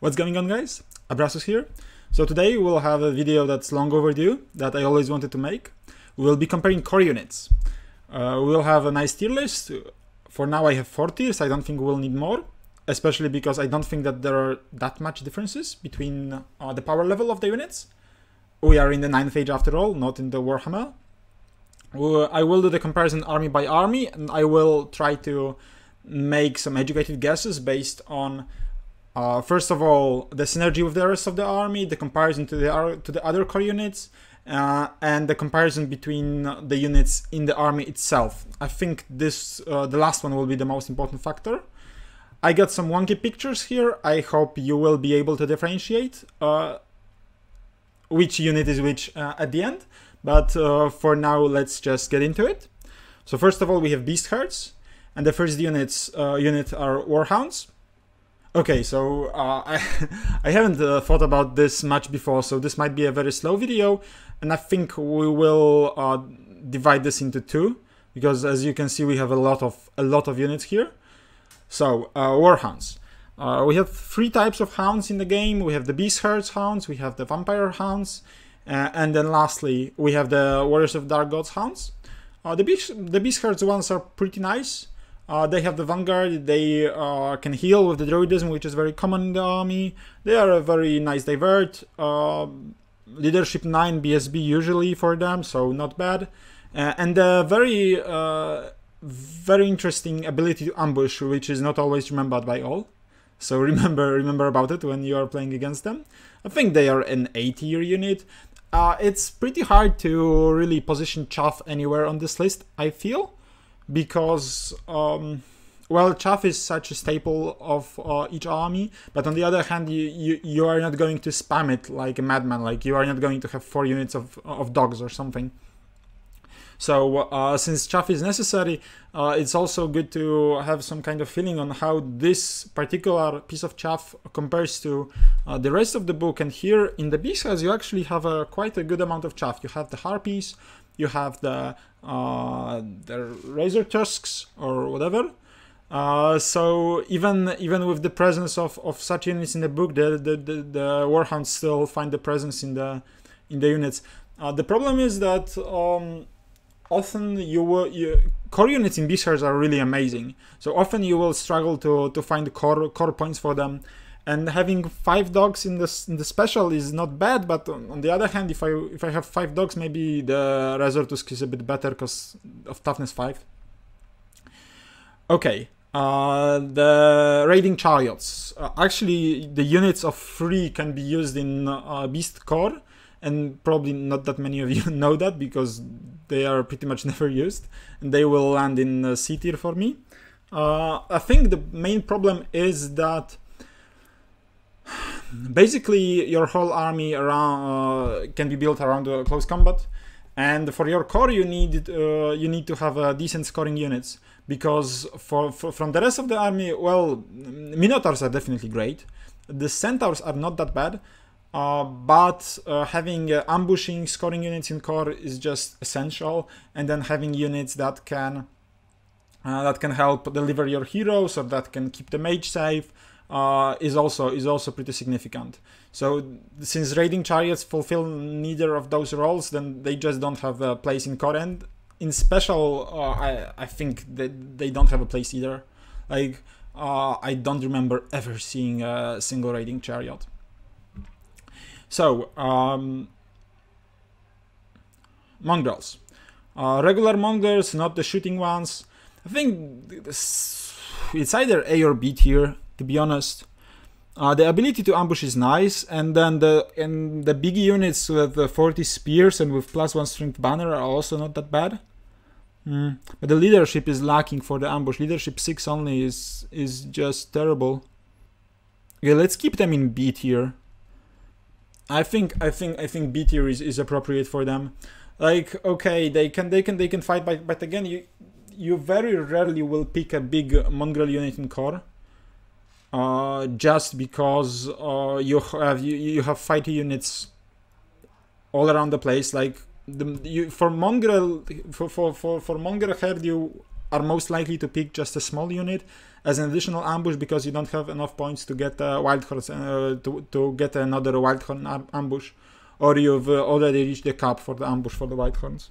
What's going on, guys? Abrasus here. So today we'll have a video that's long overdue that I always wanted to make. We'll be comparing core units. We'll have a nice tier list. For now I have 4 tiers. I don't think we'll need more, especially because I don't think that there are that much differences between the power level of the units. We are in the 9th age after all, not in the Warhammer. I will do the comparison army by army, and I will try to make some educated guesses based on first of all, the synergy with the rest of the army, the comparison to the other core units, and the comparison between the units in the army itself. I think this the last one will be the most important factor. I got some wonky pictures here. I hope you will be able to differentiate which unit is which at the end. But for now, let's just get into it. So first of all, we have beast herds, and the first unit are Warhounds. Okay, so I haven't thought about this much before, so this might be a very slow video, and I think we will divide this into 2, because as you can see we have a lot of units here. So Warhounds. We have 3 types of hounds in the game. We have the beast herds hounds, we have the vampire hounds, and then lastly we have the Warriors of Dark Gods hounds. The beast herds ones are pretty nice. They have the Vanguard, they can heal with the Druidism, which is very common in the army. They are a very nice divert. Leadership 9 BSB usually for them, so not bad. And a very interesting ability to ambush, which is not always remembered by all. So remember about it when you are playing against them. I think they are an A tier unit. It's pretty hard to really position Chaff anywhere on this list, I feel. Because, well, Chaff is such a staple of each army, but on the other hand, you are not going to spam it like a madman, like you are not going to have 4 units of dogs or something. So, since Chaff is necessary, it's also good to have some kind of feeling on how this particular piece of Chaff compares to the rest of the book. And here in the Beast Herds, you actually have quite a good amount of Chaff. You have the Harpies, you have the razor tusks or whatever. So even with the presence of such units in the book, the Warhounds still find the presence in the units. The problem is that often core units in Beast Herds are really amazing. So often you will struggle to find core points for them. And having 5 dogs in the special is not bad, but on the other hand, if I have 5 dogs, maybe the Razor Tusk is a bit better because of toughness 5. Okay, the raiding chariots. Actually, the units of 3 can be used in Beast Core, and probably not that many of you know that because they are pretty much never used, and they will land in C tier for me. I think the main problem is that basically your whole army around can be built around close combat, and for your core you need to have decent scoring units, because from the rest of the army, well, Minotaurs are definitely great, the Centaurs are not that bad, but having ambushing scoring units in core is just essential, and then having units that can help deliver your heroes or that can keep the mage safe is also pretty significant. So since raiding chariots fulfill neither of those roles, then they just don't have a place in core, and in special I think that they don't have a place either. Like I don't remember ever seeing a single raiding chariot. So Mongrels, regular Mongrels, not the shooting ones. I think it's either A or B tier, to be honest. The ability to ambush is nice, and then the big units with the 40 spears and with +1 strength banner are also not that bad. But the leadership is lacking for the ambush. Leadership 6 only is just terrible. Okay, let's keep them in B tier. I think B tier is appropriate for them. Like, okay, they can fight, but again, you very rarely will pick a big mongrel unit in core. Just because you have fighty units all around the place. Like for mongrel herd, you are most likely to pick just a small unit as an additional ambush because you don't have enough points to get a wild horse, to get another wild horn ambush, or you've already reached the cap for the ambush for the wild horns.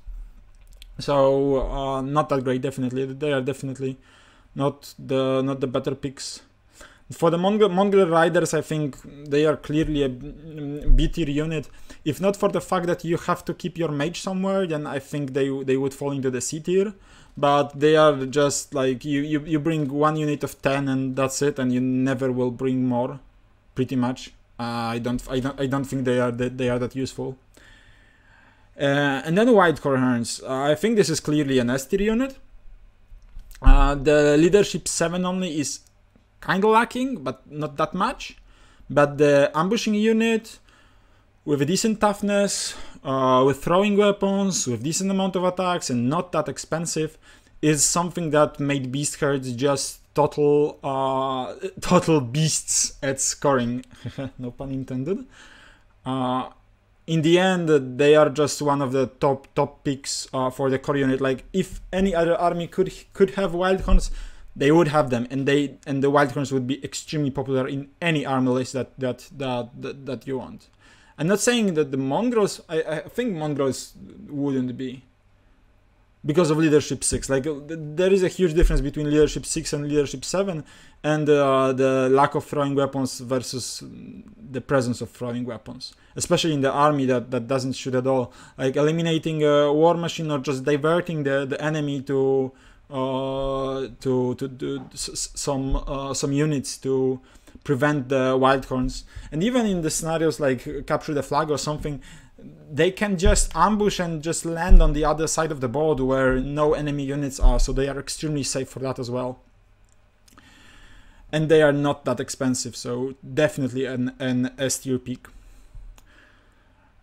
So not that great. Definitely, they are definitely not the better picks. For the Mongrel Riders, I think they are clearly a B tier unit. If not for the fact that you have to keep your mage somewhere, then I think they would fall into the C tier. But they are just like you bring one unit of 10 and that's it, and you never will bring more, pretty much. I don't think they are that useful. And then White Warhounds. I think this is clearly an S tier unit. The leadership 7 only is kind of lacking, but not that much. But the ambushing unit with a decent toughness, with throwing weapons, with decent amount of attacks, and not that expensive, is something that made beast herds just total beasts at scoring. No pun intended. In the end, they are just one of the top picks for the core unit. Like, if any other army could have Wildhorns, they would have them, and the Wildhorns would be extremely popular in any army list that you want. I'm not saying that the Mongrels. I think Mongrels wouldn't be, because of leadership 6. Like, there is a huge difference between leadership 6 and leadership 7, and the lack of throwing weapons versus the presence of throwing weapons, especially in the army that doesn't shoot at all. Like, eliminating a war machine or just diverting the enemy to do some units to prevent the Wildhorns. And even in the scenarios like capture the flag or something, they can just ambush and just land on the other side of the board where no enemy units are, so they are extremely safe for that as well. And they are not that expensive, so definitely an S tier pick.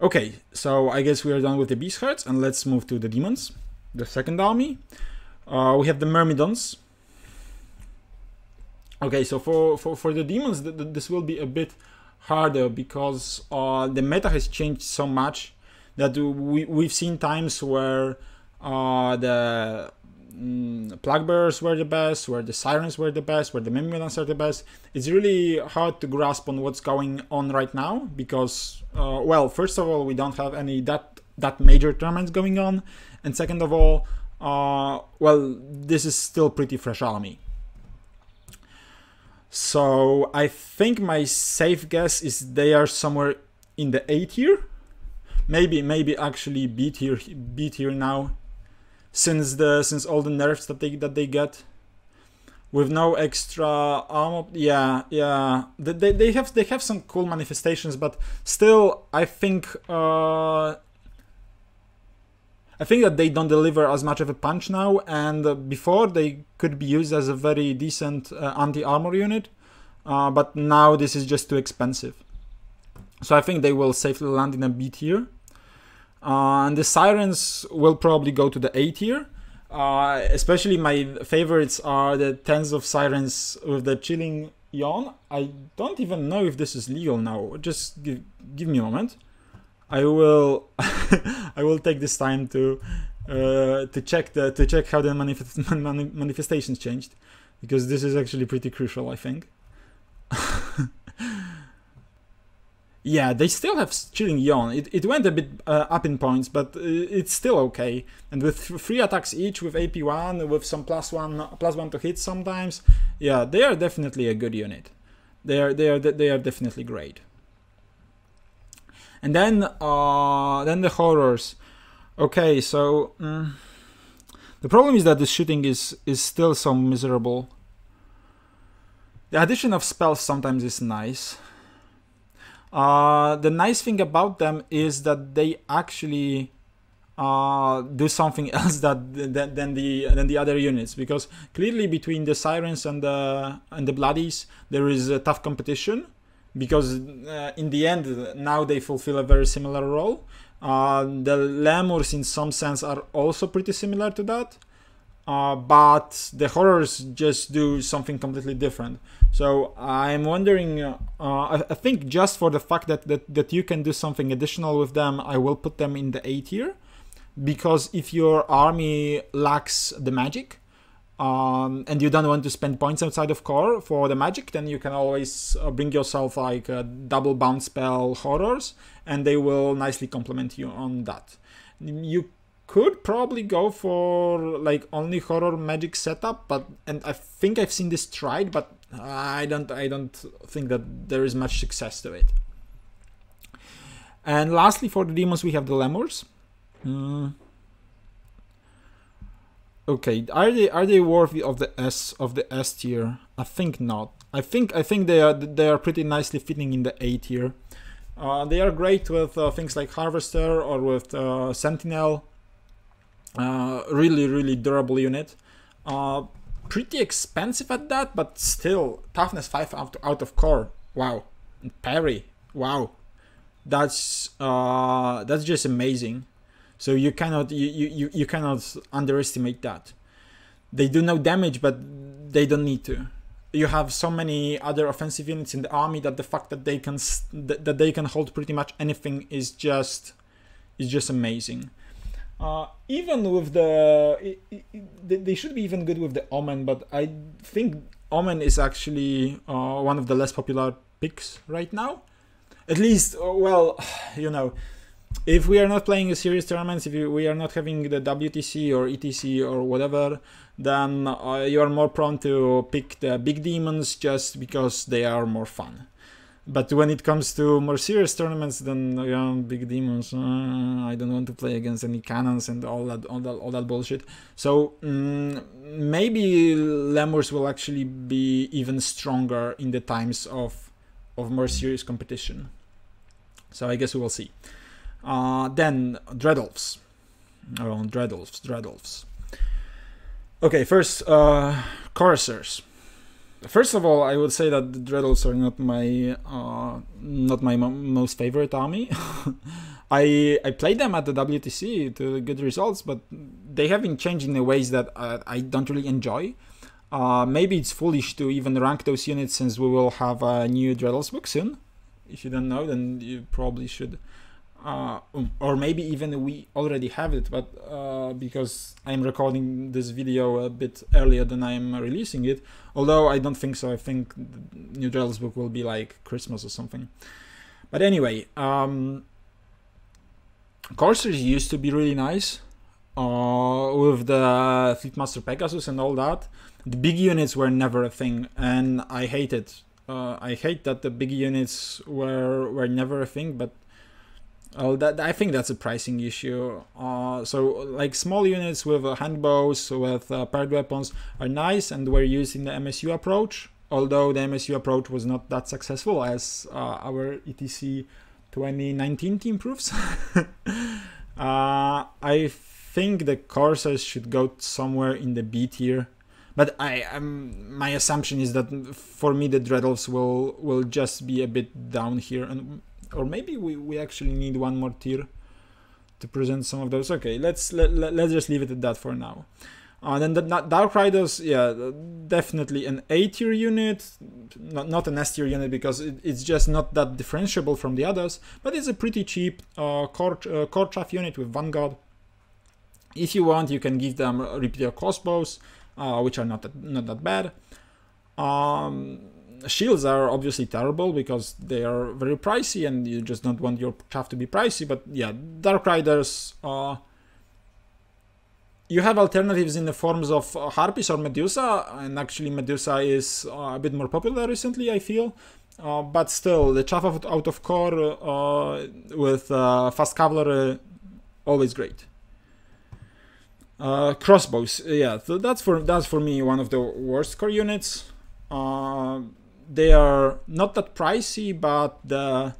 Okay, so I guess we are done with the beast herds, and let's move to the demons, the second army. We have the Myrmidons. Okay, so for the demons, this will be a bit harder because the meta has changed so much that we've seen times where the Plague Bearers were the best, where the Sirens were the best, where the Myrmidons are the best. It's really hard to grasp on what's going on right now because, well, first of all, we don't have any that major tournaments going on, and second of all, well, this is still pretty fresh army. So I think my safe guess is they are somewhere in the A tier, maybe actually B tier now, since all the nerfs that they get, with no extra armor. Yeah, they have some cool manifestations, but still, I think that they don't deliver as much of a punch now, and before they could be used as a very decent anti-armor unit, but now this is just too expensive. So I think they will safely land in a B tier. And the Sirens will probably go to the A tier. Especially my favorites are the Tens of Sirens with the Chilling Yawn. I don't even know if this is legal now. Just give me a moment. I will I will take this time to check how the manifestations changed, because this is actually pretty crucial, I think. Yeah, they still have Chilling Yawn. It went a bit up in points, but it's still okay. And with 3 attacks each, with AP1, with some plus one to hit sometimes, yeah, they are definitely a good unit. They are definitely great. And then the horrors. Okay, so the problem is that the shooting is still so miserable. The addition of spells sometimes is nice. The nice thing about them is that they actually do something else than the other units, because clearly between the Sirens and the Bloodies there is a tough competition, because in the end now they fulfill a very similar role. The Lemurs in some sense are also pretty similar to that, but the horrors just do something completely different. So I'm wondering, I think just for the fact that you can do something additional with them, I will put them in the A tier, because if your army lacks the magic, and you don't want to spend points outside of core for the magic, then you can always bring yourself like a double bounce spell horrors, and they will nicely complement you on that. You could probably go for like only horror magic setup, and I think I've seen this tried, but I don't think that there is much success to it. And lastly, for the demons, we have the Lemurs. Okay, are they worthy of the S tier? I think not. I think they are pretty nicely fitting in the A tier. They are great with things like Harvester or with Sentinel. Really durable unit. Pretty expensive at that, but still toughness 5 out of core. Wow, and parry. Wow, that's just amazing. So you cannot underestimate that. They do no damage, but they don't need to. You have so many other offensive units in the army that the fact that they can hold pretty much anything is just amazing. Even with they should be even good with the Omen, but I think Omen is actually one of the less popular picks right now. At least, well, you know, if we are not playing a serious tournaments, if we are not having the WTC or ETC or whatever, then you are more prone to pick the big demons just because they are more fun. But when it comes to more serious tournaments, then big demons, I don't want to play against any cannons and all that bullshit. So maybe Lemurs will actually be even stronger in the times of more serious competition. So I guess we will see. Then Dread Elves. Oh, Dread Elves. Okay, first Chorusers. First of all, I would say that the Dread Elves are not my most favorite army. I played them at the WTC to good results, but they have been changed in ways that I don't really enjoy. Maybe it's foolish to even rank those units since we will have a new Dread Elves book soon. If you don't know, then you probably should. Or maybe even we already have it, but because I'm recording this video a bit earlier than I'm releasing it, although I don't think so. I think the new Dread Elves book will be like Christmas or something. But anyway, Corsairs used to be really nice with the Fleetmaster Pegasus and all that. The big units were never a thing, and I hate it. I hate that the big units were never a thing, but I think that's a pricing issue. So like small units with handbows, with paired weapons are nice and were used in the MSU approach, although the MSU approach was not that successful as our ETC 2019 team proves. I think the Corsairs should go somewhere in the B tier, but my assumption is that for me the Dread Elves will just be a bit down here, or maybe we actually need one more tier to present some of those. Okay, let's just leave it at that for now. Then the Dark Riders, yeah, definitely an A tier unit, not an S tier unit because it's just not that differentiable from the others, but it's a pretty cheap core chaff unit with Vanguard. If you want, you can give them repeater crossbows, which are not that bad. Shields are obviously terrible because they are very pricey and you just don't want your chaff to be pricey, but yeah, Dark Riders, you have alternatives in the forms of Harpies or Medusa, and actually Medusa is a bit more popular recently, I feel, but still, the chaff out of core with fast cavalry, always great. Crossbows, yeah, so that's for me one of the worst core units. They are not that pricey, but the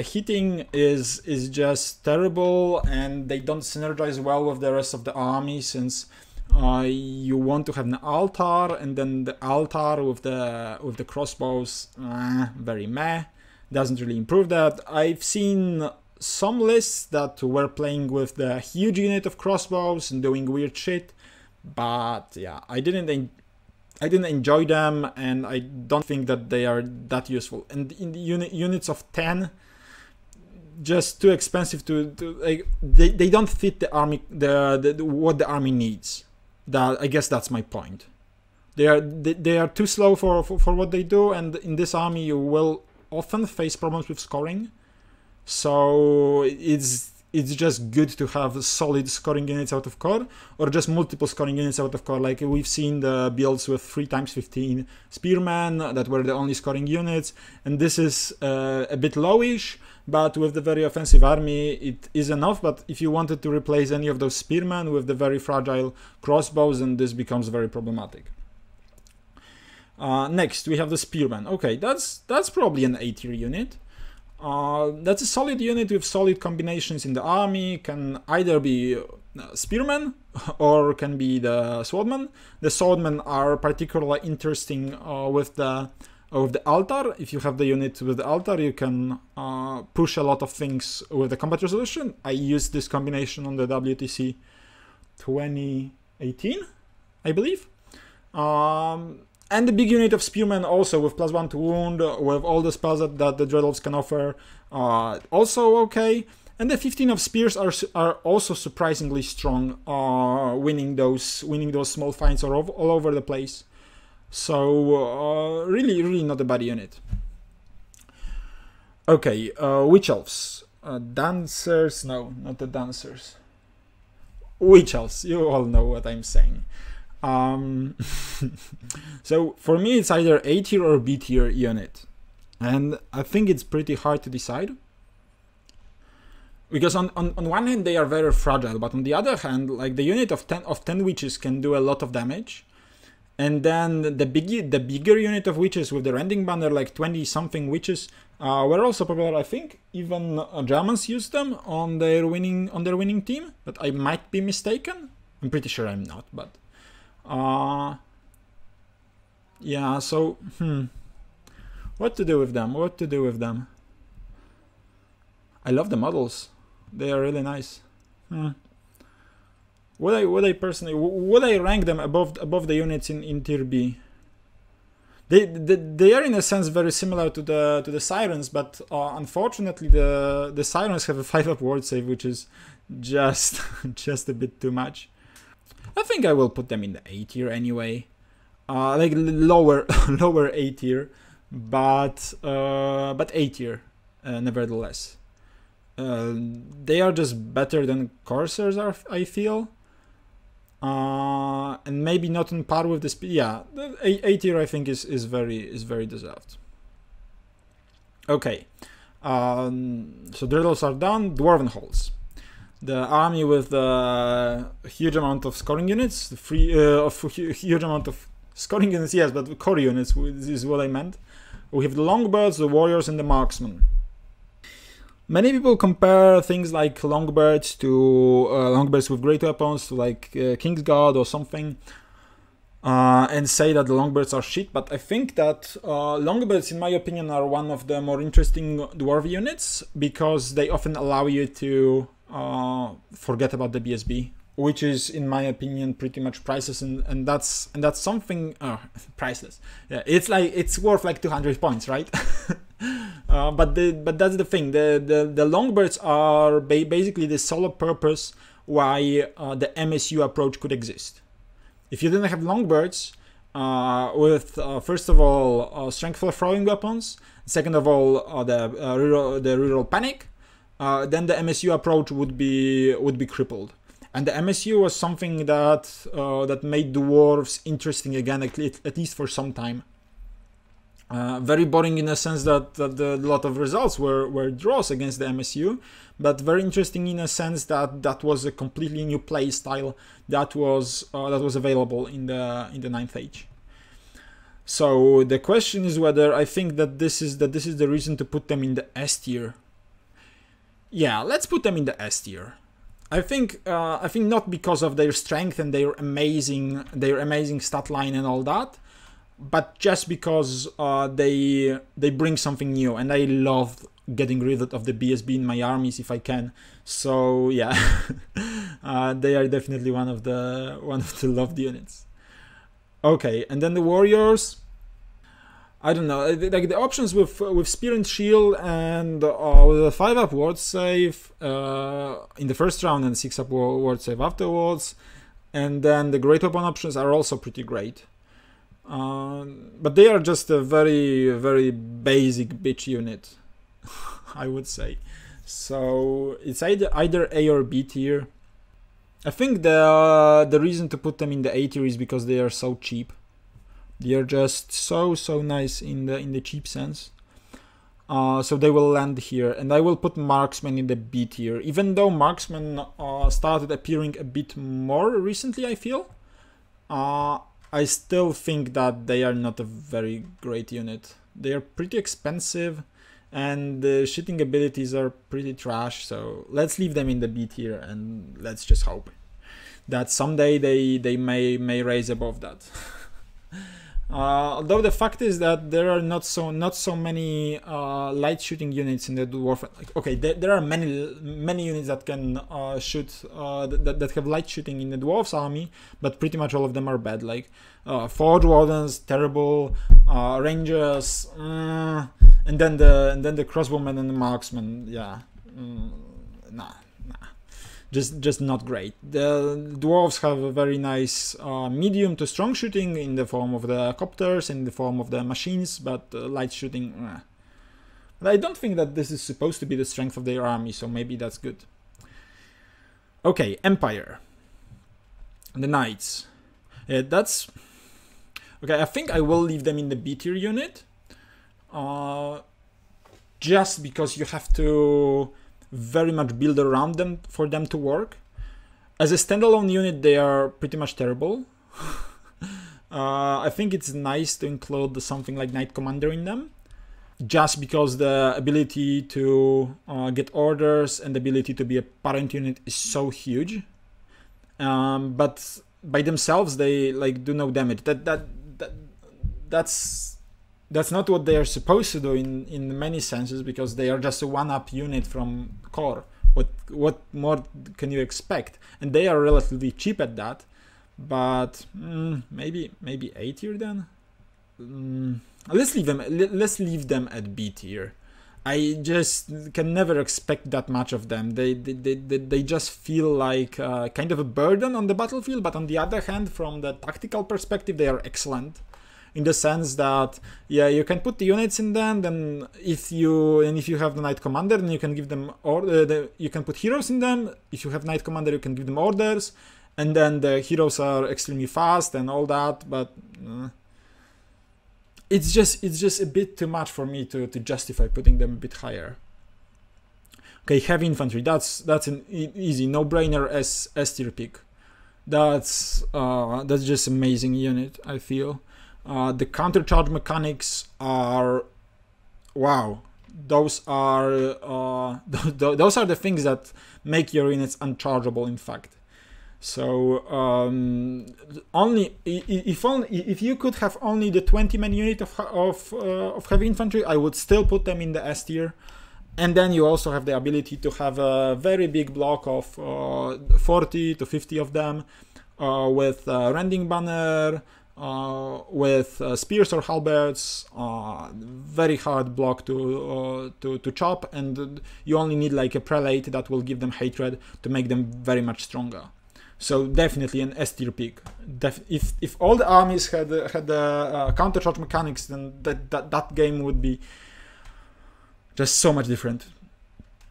hitting is just terrible, and they don't synergize well with the rest of the army since you want to have an altar, and then the altar with the crossbows, very meh, doesn't really improve that. I've seen some lists that were playing with the huge unit of crossbows and doing weird shit, but yeah, I didn't enjoy them, and I don't think that they are that useful. And in the units of 10, just too expensive to like, they don't fit the army, what the army needs. that I guess that's my point. They are too slow for what they do, and in this army you will often face problems with scoring. So it's just good to have solid scoring units out of core, or just multiple scoring units out of core. Like we've seen the builds with 3x15 Spearmen that were the only scoring units, and this is a bit lowish, but with the very offensive army it is enough. But if you wanted to replace any of those Spearmen with the very fragile Crossbows, then this becomes very problematic. Next we have the Spearman. Okay, that's probably an A-tier unit. That's a solid unit with solid combinations in the army. Can either be Spearmen or can be the Swordmen. The Swordmen are particularly interesting with the altar. If you have the unit with the altar, you can push a lot of things with the combat resolution. I used this combination on the WTC 2018, I believe. And the big unit of Spearmen also with +1 to wound, with all the spells that the Dread Elves can offer, also okay. And the 15 of Spears are also surprisingly strong, winning those small fights all over the place. So really not a bad unit. Okay, Witch Elves. Dancers, no, not the Dancers. Witch Elves, you all know what I'm saying. So for me it's either A tier or B tier unit, and I think it's pretty hard to decide, because on one hand they are very fragile, but on the other hand, like the unit of 10 witches can do a lot of damage, and then the bigger unit of witches with the rending banner, like 20 something witches, were also popular. I think even Germans used them on their winning team, but I might be mistaken. I'm pretty sure I'm not, but yeah, so what to do with them? I love the models, they are really nice. Would I personally rank them above the units in tier B? They are in a sense very similar to the Sirens, but unfortunately the Sirens have a 5-up ward save, which is just a bit too much. I think I will put them in the A tier anyway, like lower A tier, but A tier nevertheless. They are just better than Corsairs are, I feel, and maybe not on par with the speed. Yeah, the A tier I think is very deserved. Okay, so Dreadlords are done. Dwarven Halls. The army with a huge amount of scoring units, huge amount of scoring units, yes, but core units is what I meant. We have the Longbirds, the Warriors, and the Marksmen. Many people compare things like Longbirds to Longbirds with great weapons to like King's Guard or something, and say that the Longbirds are shit, but I think that Longbirds, in my opinion, are one of the more interesting dwarf units, because they often allow you to forget about the BSB, which is, in my opinion, pretty much priceless, and that's something priceless. Yeah, it's worth like 200 points, right? But that's the thing. The Longbirds are basically the sole purpose why the MSU approach could exist. If you didn't have Longbirds with first of all strengthful throwing weapons, second of all the reroll panic, then the MSU approach would be crippled. And the MSU was something that made dwarves interesting again, at least for some time. Very boring in a sense that a lot of results were draws against the MSU, but very interesting in a sense that was a completely new play style that was available in the 9th Age. So the question is whether I think that this is the reason to put them in the S tier. Yeah, let's put them in the S tier. I think not because of their strength and their amazing stat line and all that, but just because they bring something new, and I love getting rid of the BSB in my armies if I can. So yeah, they are definitely one of the loved units. Okay, and then the Warriors. I don't know, like the options with Spear and Shield and with a 5-up ward save in the first round and 6-up ward save afterwards And then the great weapon options are also pretty great. But they are just a very, very basic bitch unit, I would say. So it's either A or B tier. I think the reason to put them in the A tier is because they are so cheap. They are just so nice in the cheap sense. So they will land here, and I will put Marksman in the B tier, even though Marksman started appearing a bit more recently, I feel. I still think that they are not a very great unit. They are pretty expensive, and the shooting abilities are pretty trash, so let's leave them in the B tier, and let's just hope that someday they may raise above that. Although the fact is that there are not so many light shooting units in the dwarf. Okay, there are many units that can shoot that have light shooting in the dwarf's army, but pretty much all of them are bad. Like Forge Wardens, terrible, Rangers, and then the Crossbowmen and the Marksmen. Yeah, nah. Just not great. The dwarves have a very nice medium to strong shooting in the form of the copters, in the form of the machines, but light shooting. But I don't think that this is supposed to be the strength of their army, so maybe that's good. Okay, Empire. The Knights. That's okay. I think I will leave them in the B tier unit, just because you have to very much build around them for them to work. As a standalone unit, they are pretty much terrible. I think it's nice to include something like Knight Commander in them, just because the ability to get orders and the ability to be a parent unit is so huge. But by themselves, they do no damage. That's not what they are supposed to do in many senses, because they are just a one-up unit from core. What more can you expect? And they are relatively cheap at that. But maybe A tier then. Let's leave them at B tier. I just can never expect that much of them. They just feel like kind of a burden on the battlefield. But on the other hand, from the tactical perspective, they are excellent. In the sense that, yeah, you can put the units in them. Then if you have the Knight Commander, then you can give them you can put heroes in them. If you have Knight Commander, you can give them orders, and then the heroes are extremely fast and all that. But it's just a bit too much for me to justify putting them a bit higher. Okay, Heavy Infantry. That's an easy no-brainer S tier pick. That's just amazing unit, I feel. The countercharge mechanics are, wow. Those are the things that make your units unchargeable. In fact, so if you could have only the 20-man unit of heavy infantry, I would still put them in the S tier. And then you also have the ability to have a very big block of 40 to 50 of them with Rending Banner. With spears or halberds, very hard block to chop, and you only need like a prelate that will give them hatred to make them very much stronger. So definitely an S tier pick. If all the armies had the counter charge mechanics, then that game would be just so much different.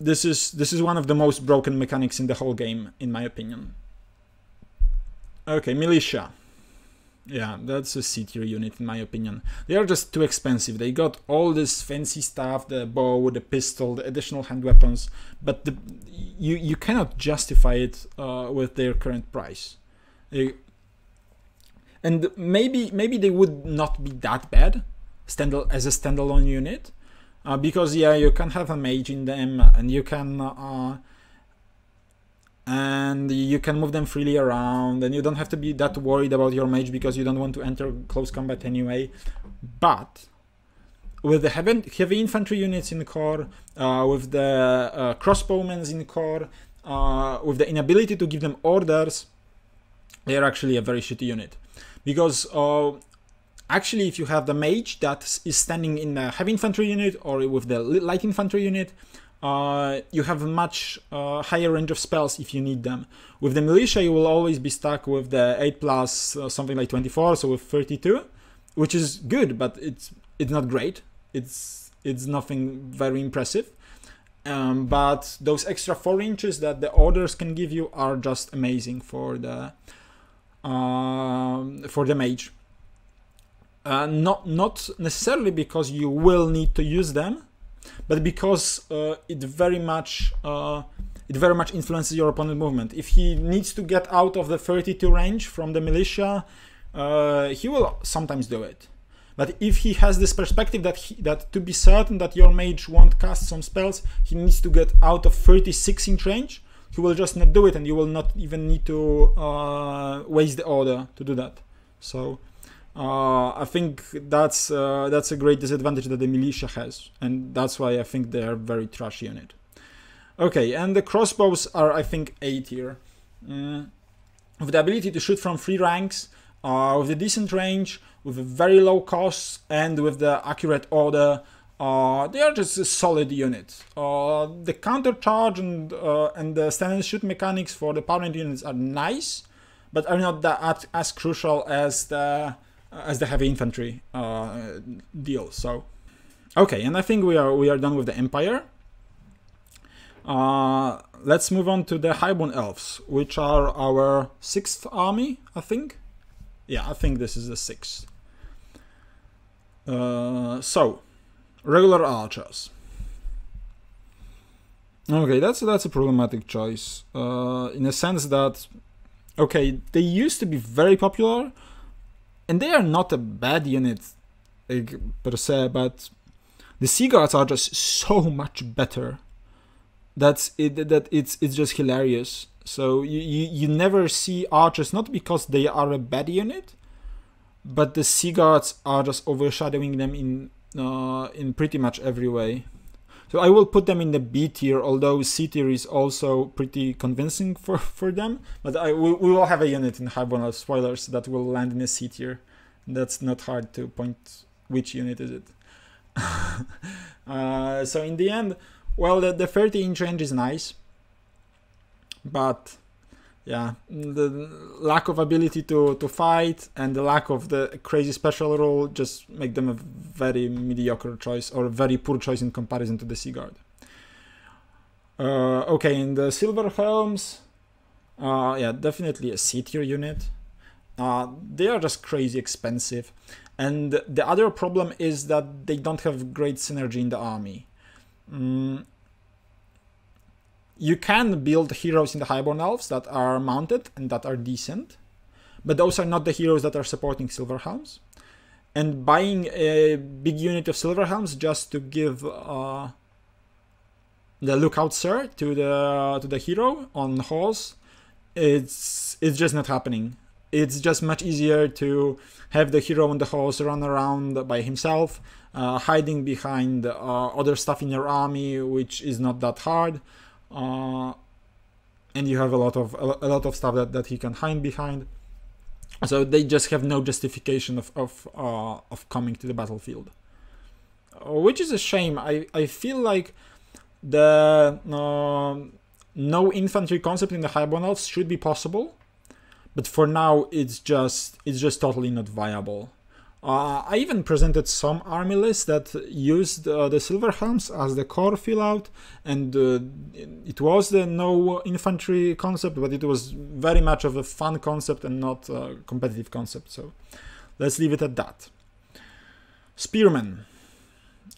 This is one of the most broken mechanics in the whole game, in my opinion. Okay, Militia. Yeah, that's a C tier unit in my opinion. They are just too expensive. They got all this fancy stuff, the bow, the pistol, the additional hand weapons, but you cannot justify it with their current price. And maybe they would not be that bad as a standalone unit, because yeah, you can have a mage in them, and you can move them freely around, and you don't have to be that worried about your mage because you don't want to enter close combat anyway. But with the heavy infantry units in the core, with the crossbowmen in the core, with the inability to give them orders, they are actually a very shitty unit. Because actually, if you have the mage that is standing in the heavy infantry unit or with the light infantry unit, you have a much higher range of spells if you need them. With the Militia, you will always be stuck with the 8+, something like 24, so with 32, which is good, but it's not great. It's nothing very impressive. But those extra 4 inches that the orders can give you are just amazing for the mage. Not necessarily because you will need to use them, but because it very much influences your opponent's movement. If he needs to get out of the 32 range from the Militia, he will sometimes do it. But if he has this perspective that to be certain that your mage won't cast some spells, he needs to get out of 36-inch range, he will just not do it, and you will not even need to waste the order to do that. So I think that's a great disadvantage that the Militia has, and that's why I think they are a very trash unit. Okay, and the Crossbows are, I think, A tier. With the ability to shoot from 3 ranks, with a decent range, with a very low cost, and with the accurate order, they are just a solid unit. The counter charge and the stand and shoot mechanics for the parent units are nice, but are not that as crucial as the heavy infantry deal. So, okay, and I think we are done with the Empire. Let's move on to the Highborne Elves, which are our 6th army, I think. Yeah, I think this is the 6th. So, regular archers. Okay, that's a problematic choice. In a sense that, okay, they used to be very popular, and they are not a bad unit per se, but the Sea Guards are just so much better. That it's just hilarious. So you never see archers, not because they are a bad unit, but the Sea Guards are just overshadowing them in pretty much every way. So I will put them in the B tier, although C tier is also pretty convincing for them. But we will have a unit in Highborne Elves, spoilers, that will land in a C tier. That's not hard to point which unit is it. So in the end, well, the 30-inch range is nice, but yeah, the lack of ability to fight and the lack of the crazy special rule just make them a very mediocre choice, or a very poor choice in comparison to the Sea Guard. Okay, in the Silver Helms, yeah, definitely a C tier unit. They are just crazy expensive, and the other problem is that they don't have great synergy in the army. You can build heroes in the Highborne Elves that are mounted and that are decent, but those are not the heroes that are supporting Silver Helms. And buying a big unit of Silver Helms just to give the lookout sir to the hero on horse, it's just not happening. It's just much easier to have the hero on the horse run around by himself, hiding behind other stuff in your army, which is not that hard, and you have a lot of stuff that he can hide behind. So they just have no justification of coming to the battlefield, which is a shame. I feel like the no infantry concept in the Highborne Elves should be possible. But for now, it's just totally not viable. I even presented some army lists that used the Silver Helms as the core fill out, and it was the no infantry concept, but it was very much of a fun concept and not a competitive concept. So let's leave it at that. Spearmen,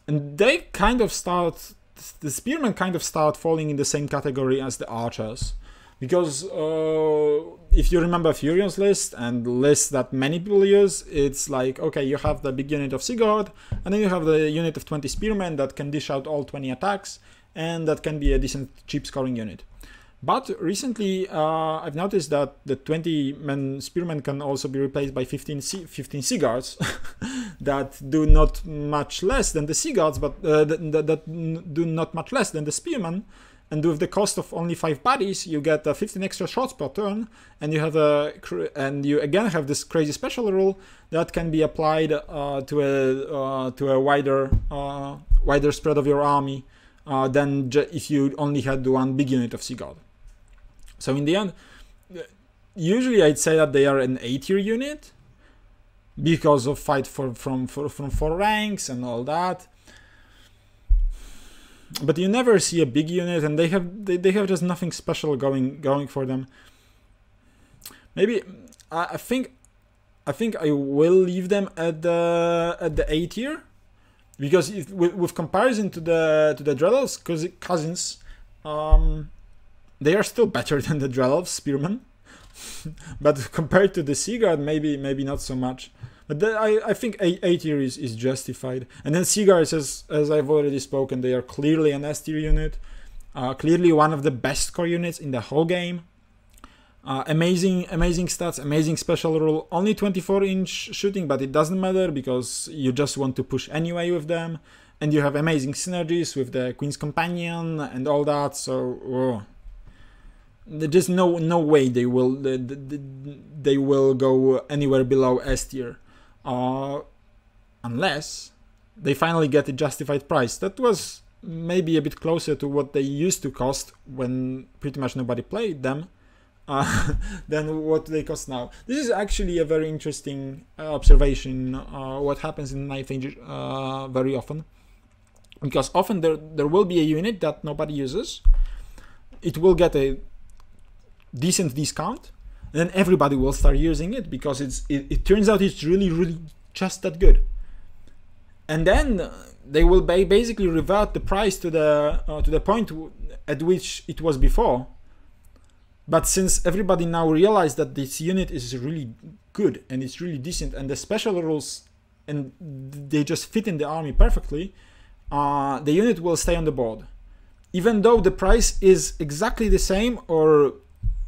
and they kind of start. The Spearmen kind of start falling in the same category as the archers. Because if you remember Furion's list and lists that many people use, it's like, okay, you have the big unit of Sea Guard, and then you have the unit of 20 Spearmen that can dish out all 20 attacks, and that can be a decent cheap scoring unit. But recently, I've noticed that the 20-man Spearmen can also be replaced by 15 Sea Guards that do not much less than the Sea Guards, but that do not much less than the Spearmen. And with the cost of only 5 bodies, you get 15 extra shots per turn, and you have you again have this crazy special rule that can be applied to a wider spread of your army, than if you only had one big unit of Sea God. So in the end, usually I'd say that they are an A-tier unit because of fight from 4 ranks and all that. But you never see a big unit, and they have just nothing special going for them. Maybe I think I will leave them at the A tier, because with comparison to the Dread Elves cousins, they are still better than the Dread Elves Spearmen. But compared to the Sea Guard, maybe not so much. But I think A tier is justified. And then Sea Guards, as I've already spoken, they are clearly an S tier unit. Clearly one of the best core units in the whole game. Amazing stats, amazing special rule. Only 24-inch shooting, but it doesn't matter because you just want to push anyway with them. And you have amazing synergies with the Queen's Companion and all that. So there's just no way they will go anywhere below S tier. Unless they finally get a justified price. That was maybe a bit closer to what they used to cost when pretty much nobody played them than what they cost now. This is actually a very interesting observation, what happens in Ninth Age very often. Because often there will be a unit that nobody uses. It will get a decent discount, and then everybody will start using it because it turns out it's really just that good. And then they will basically revert the price to the point at which it was before. But since everybody now realized that this unit is really good and it's really decent, and the special rules and they just fit in the army perfectly, the unit will stay on the board, even though the price is exactly the same or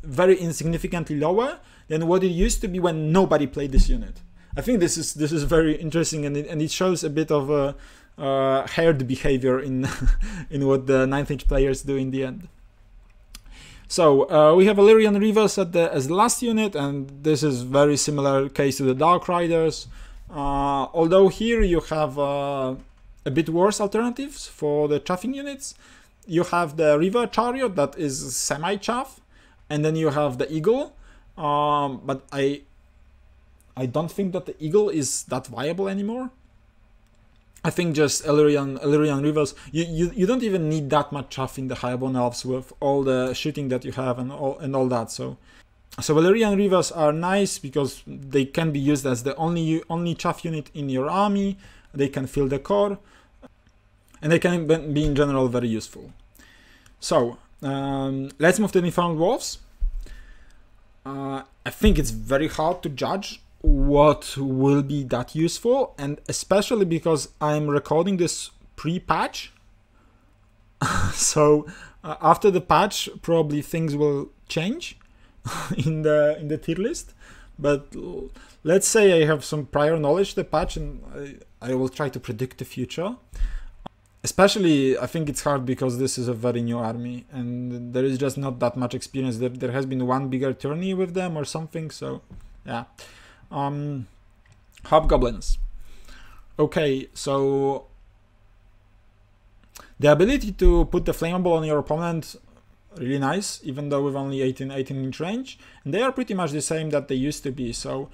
very insignificantly lower than what it used to be when nobody played this unit. I think this is very interesting, and it shows a bit of herd behavior in in what the 9th Age players do in the end. So we have Illyrian Reavers as the last unit, and this is very similar case to the Dark Riders. Although here you have a bit worse alternatives for the chaffing units. You have the River Chariot that is semi-chaff, and then you have the Eagle. But I don't think that the Eagle is that viable anymore. I think just Illyrian Reavers, you don't even need that much chaff in the Highborne Elves with all the shooting that you have and all that. So Illyrian Reavers are nice because they can be used as the only chaff unit in your army. They can fill the core, and they can be in general very useful. So let's move to the Infernal Dwarves. I think it's very hard to judge what will be that useful, and especially because I'm recording this pre-patch. So after the patch, probably things will change in the tier list. But let's say I have some prior knowledge of the patch, and I will try to predict the future. Especially, I think it's hard because this is a very new army, and there is just not that much experience. There has been one bigger tourney with them or something, so yeah. Hobgoblins. Okay, so the ability to put the flammable on your opponent, really nice, even though with only 18-inch range, and they are pretty much the same that they used to be. So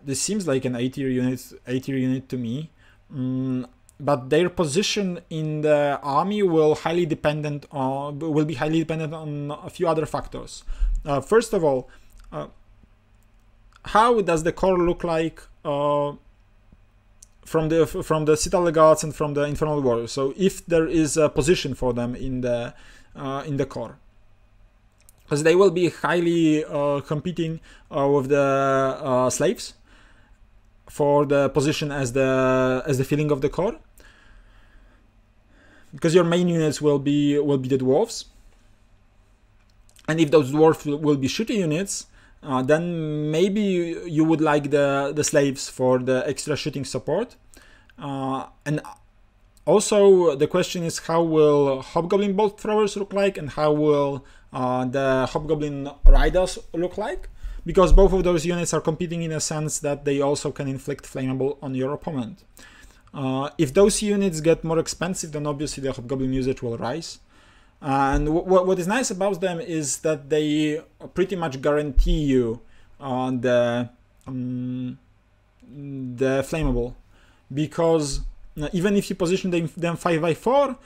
this seems like an A-tier unit to me. But their position in the army will be highly dependent on a few other factors. First of all, how does the core look like from the Citadel Guards and from the Infernal Dwarves? So if there is a position for them in the core, because they will be highly competing with the slaves for the position as the filling of the core, because your main units will be the dwarves, and if those dwarves will be shooting units, then maybe you would like the slaves for the extra shooting support. And also the question is, how will Hobgoblin bolt throwers look like, and how will the Hobgoblin riders look like? Because both of those units are competing in a sense that they also can inflict flammable on your opponent. If those units get more expensive, then obviously the Hobgoblin usage will rise. And what is nice about them is that they pretty much guarantee you the flammable, because even if you position them 5x4,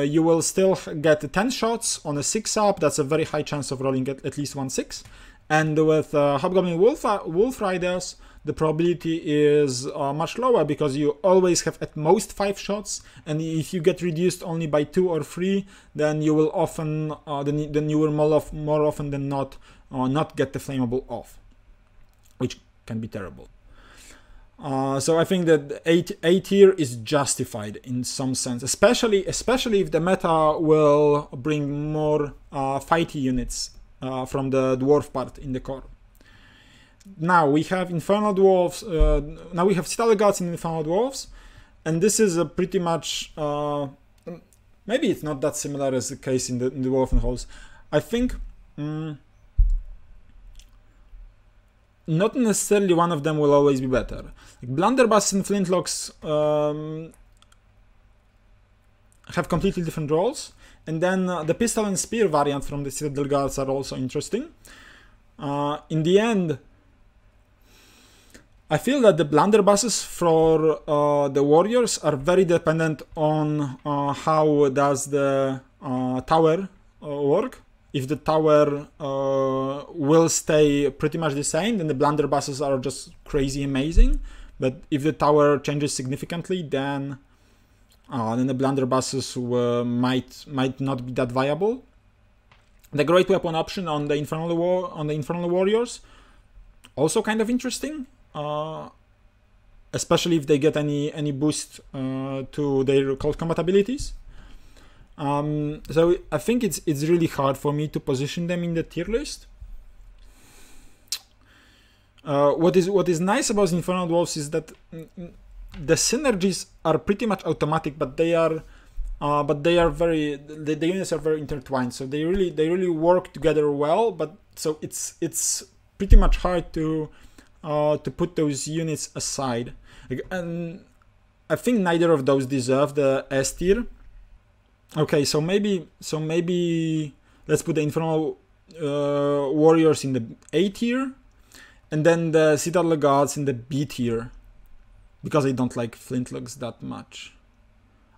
you will still get 10 shots on a 6-up. That's a very high chance of rolling at least 1/6. And with Hobgoblin Wolf Riders, the probability is much lower, because you always have at most 5 shots, and if you get reduced only by 2 or 3, then you will often, then you will more often than not get the flammable off, which can be terrible. So I think that A tier is justified in some sense, especially if the meta will bring more fighty units from the dwarf part in the core. Now we have Infernal Dwarves. Now we have Citadel Guards in Infernal Dwarves, and this is a pretty much maybe it's not that similar as the case in the Dwarven Halls. I think not necessarily one of them will always be better. Like Blunderbuss and Flintlocks have completely different roles, and then the Pistol and Spear variant from the Citadel Guards are also interesting. In the end, I feel that the blunderbusses for the warriors are very dependent on how does the tower work. If the tower will stay pretty much the same, then the blunderbusses are just crazy amazing. But if the tower changes significantly, then the blunderbusses might not be that viable. The great weapon option on the Infernal Warriors, also kind of interesting. Especially if they get any boost to their cold combat abilities. So I think it's really hard for me to position them in the tier list. What is nice about Infernal Dwarves is that the synergies are pretty much automatic, but they are very, the units are very intertwined, so they really work together well. But so it's pretty much hard to put those units aside, and I think neither of those deserve the S tier. Okay, so maybe let's put the Infernal Warriors in the A tier, and then the Citadel Guards in the B tier, because I don't like Flintlocks that much.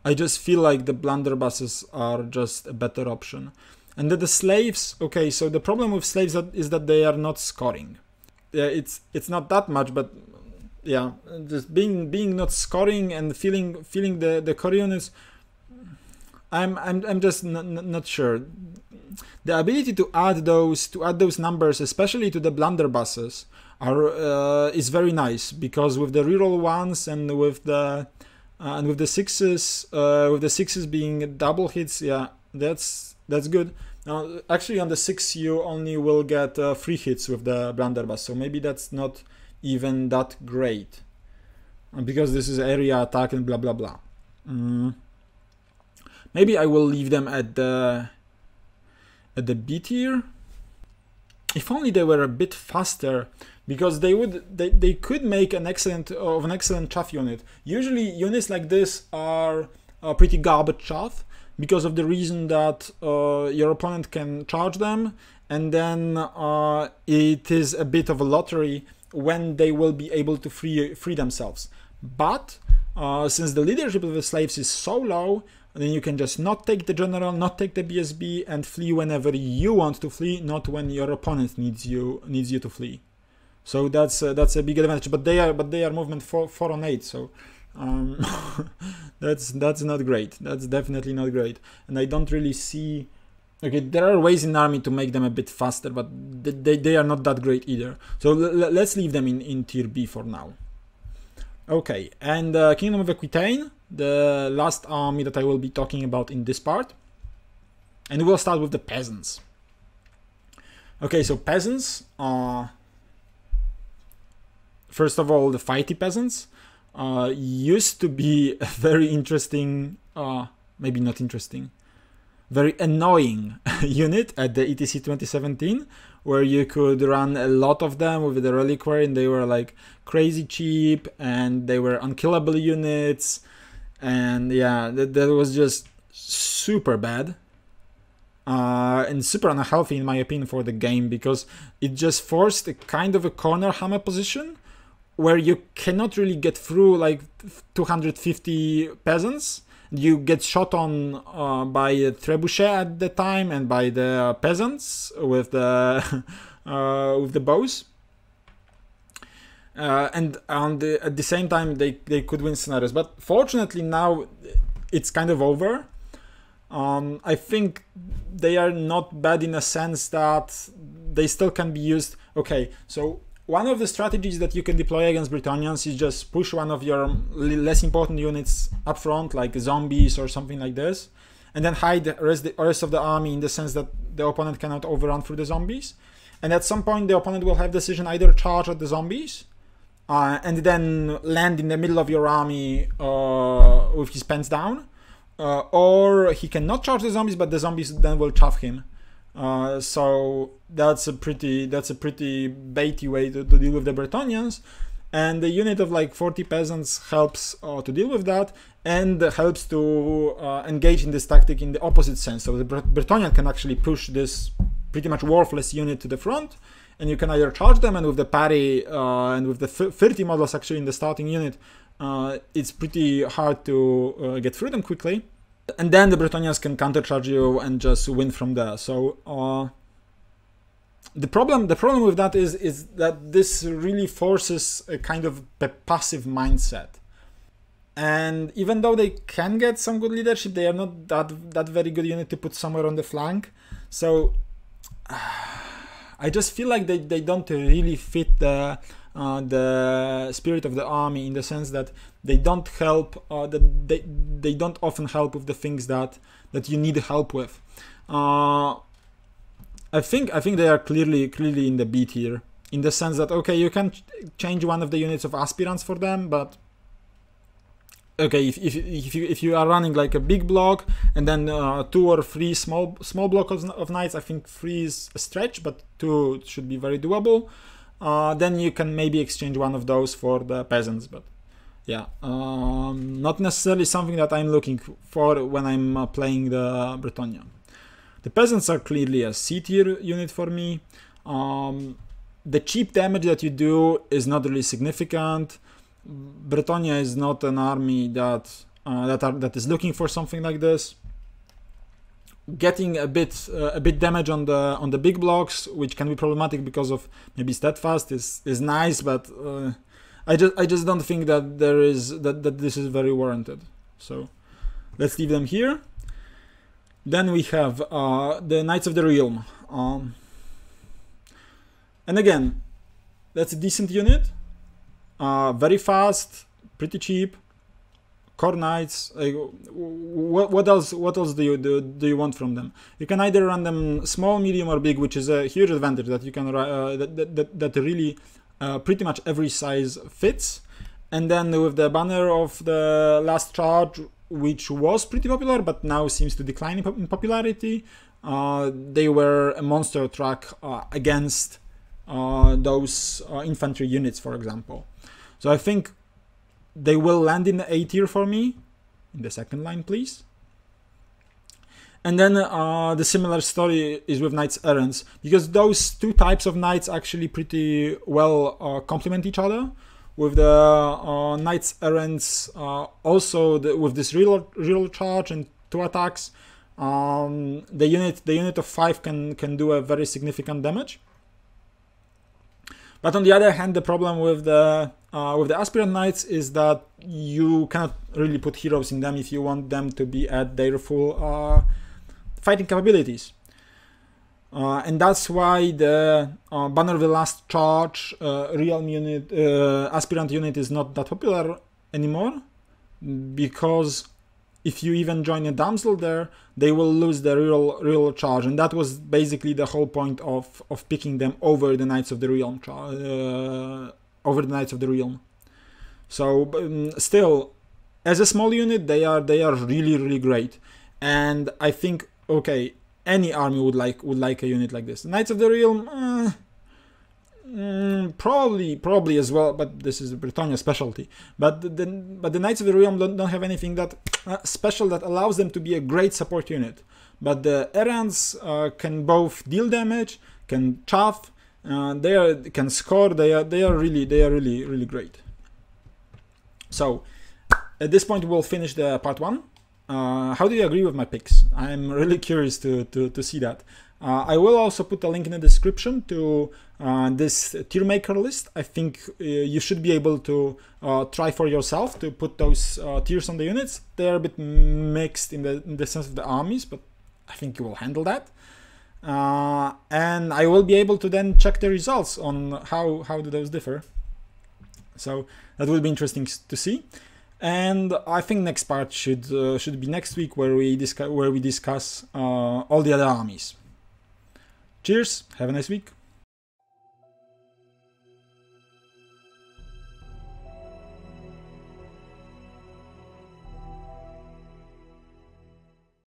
I just feel like the blunderbusses are just a better option. And then the slaves, okay, so the problem with slaves is that they are not scoring. Yeah, it's not that much, but yeah, just being not scoring and feeling the core units, I'm just not sure. The ability to add those numbers, especially to the blunderbusses, is very nice, because with the reroll ones and with the sixes being double hits, yeah, that's good. Now, actually, on the 6 you only will get 3 hits with the blunderbuss, so maybe that's not even that great, because this is area attack and blah blah blah. Maybe I will leave them at the B tier. If only they were a bit faster, because they could make an excellent chaff unit. Usually units like this are pretty garbage chaff, because of the reason that your opponent can charge them, and then it is a bit of a lottery when they will be able to free themselves. But since the leadership of the slaves is so low, then you can just not take the general, not take the BSB, and flee whenever you want to flee, not when your opponent needs you to flee. So that's a big advantage. But they are movement 4 on 8, so that's not great. That's definitely not great. And I don't really see. Okay, there are ways in army to make them a bit faster, but they are not that great either. So let's leave them in tier B for now. Okay, and Kingdom of Equitane, the last army that I will be talking about in this part. And we'll start with the peasants. Okay, so peasants are, first of all, the fighty peasants used to be a very interesting, maybe not interesting, very annoying unit at the ETC 2017, where you could run a lot of them with the reliquary, and they were like crazy cheap, and they were unkillable units. and yeah, that was just super bad. And super unhealthy in my opinion for the game, because it just forced a kind of a corner hammer position where you cannot really get through like 250 peasants. You get shot on by a trebuchet at the time and by the peasants with the bows. And at the same time they could win scenarios, but fortunately now it's kind of over. I think they are not bad in a sense that they still can be used. Okay, so one of the strategies that you can deploy against Bretonnians is just push one of your less important units up front, like zombies or something like this, and then hide the rest of the army in the sense that the opponent cannot overrun through the zombies. And at some point the opponent will have decision either charge at the zombies and then land in the middle of your army with his pens down, or he cannot charge the zombies, but the zombies then will chaff him. So that's a pretty baity way to deal with the Bretonnians, and the unit of like 40 peasants helps to deal with that, and helps to engage in this tactic in the opposite sense. So the Bretonnian can actually push this pretty much worthless unit to the front, and you can either charge them, and with the parry and with the 30 models actually in the starting unit, it's pretty hard to get through them quickly. And then the Bretonnians can countercharge you and just win from there. So the problem with that is that this really forces a kind of passive mindset. And even though they can get some good leadership, they are not that very good unit to put somewhere on the flank. So I just feel like they don't really fit the spirit of the army, in the sense that they don't help, they don't often help with the things that you need help with. I think they are clearly in the B tier, in the sense that okay, you can change one of the units of aspirants for them, but okay, if you are running like a big block and then 2 or 3 small blocks of knights, I think 3 is a stretch, but 2 should be very doable. Then you can maybe exchange one of those for the peasants, but yeah, not necessarily something that I'm looking for when I'm playing the Bretonnia. The peasants are clearly a C tier unit for me. The cheap damage that you do is not really significant. Bretonnia is not an army that is looking for something like this. Getting a bit damage on the big blocks, which can be problematic because of maybe steadfast, is nice, but I just don't think that this is very warranted. So let's leave them here. Then we have the Knights of the Realm, and again, that's a decent unit, very fast, pretty cheap. Core Knights. What else do you want from them? You can either run them small, medium, or big, which is a huge advantage that you can that really pretty much every size fits. And then with the banner of the last charge, which was pretty popular but now seems to decline in popularity, they were a monster truck against those infantry units, for example. So I think they will land in the A tier for me. In the second line, please. And then the similar story is with Knights Errants, because those two types of knights actually pretty well complement each other. With the Knights Errants also with this real charge and 2 attacks, the unit of 5 can do a very significant damage. But on the other hand, the problem with the aspirant knights is that you cannot really put heroes in them if you want them to be at their full fighting capabilities. And that's why the Banner of the Last Charge realm unit, aspirant unit is not that popular anymore, because if you even join a damsel there, they will lose the real charge, and that was basically the whole point of picking them over the Knights of the Realm, So still, as a small unit, they are really great, and I think okay, any army would like a unit like this. Knights of the Realm, Probably as well, but this is Britannia's specialty. But the Knights of the Realm don't have anything that special that allows them to be a great support unit. But the Errants can both deal damage, can chaff, can score. They are really great. So at this point we'll finish the part 1. How do you agree with my picks? I'm really curious to see that. I will also put a link in the description to this tier maker list. I think you should be able to try for yourself to put those tiers on the units. They're a bit mixed in the sense of the armies, but I think you will handle that. And I will be able to then check the results on how do those differ. So that will be interesting to see. And I think next part should be next week, where we discuss all the other armies. Cheers, have a nice week.